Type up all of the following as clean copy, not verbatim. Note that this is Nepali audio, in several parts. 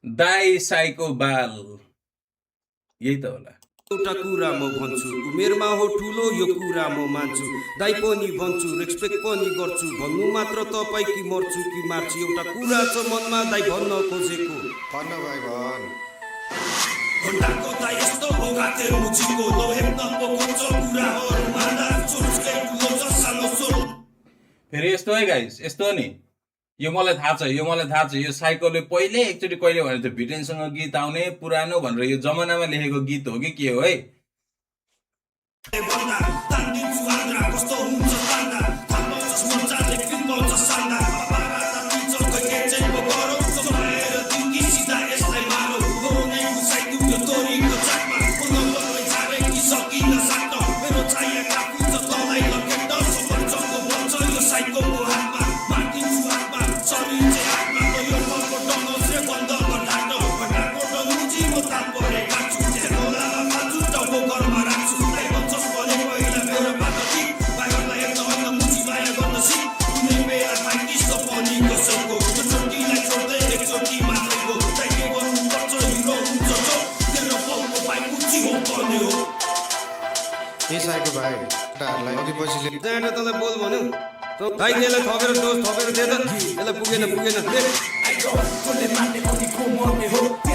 दाई साईको बाल यही त होला। एउटा कुरा म भन्छु, उमेरमा हो ठुलो यो कुरा म मान्छु, दाइ पनि भन्छु, रेस्पेक्ट पनि गर्छु, भन्नु मात्र तपाईँ कि मर्छु कि मार्छु, एउटा कुरा छ मनमा दाइ भन्न खोजेको। भन्न भाइ भन। घण्टाको दाइ यस्तो भोगाते मुछिको लोहेप्न पोखोन्छ कुराहरू मान्दा चुरुस्कै ठुलो छ सानो सोल। फेरि यस्तो है गाइस, यस्तो नि यो मलाई थाहा छ, यो साइकोले पहिले एकचोटि कहिले भनेको थियो भिटेनसँग गीत आउने पुरानो भनेर, यो जमानामा लेखेको गीत हो कि के हो है। साईको भाइ टारलाई अघि पछि जाँदा तँलाई बोल भन्यो दाइ यसलाई थपेर डोज थपेर दे त, यसलाई पुगेन they. $29.42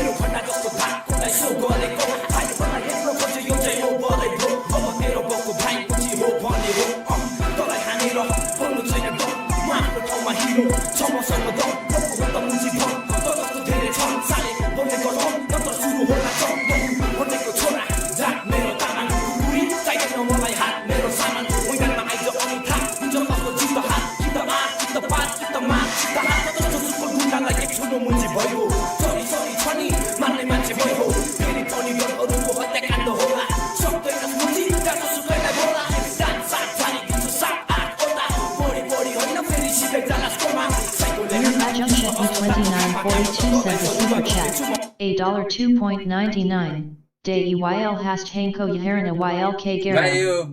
sent a super chat. $2.99. DEYL hast Hanko Yaharan YLK भाइ Gara. यो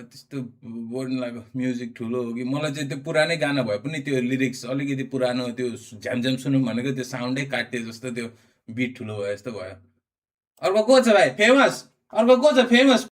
त्यस्तो बोल्नु लाग्यो म्युजिक ठुलो हो कि मलाई चाहिँ त्यो पुरानै गाना भए पनि त्यो लिरिक्स अलिकति पुरानो, त्यो झ्यामझ्याम सुनौँ भनेको त्यो साउन्डै काट्यो जस्तो, त्यो बिट ठुलो भयो जस्तो भयो। अर्को को छ भाइ फेमस?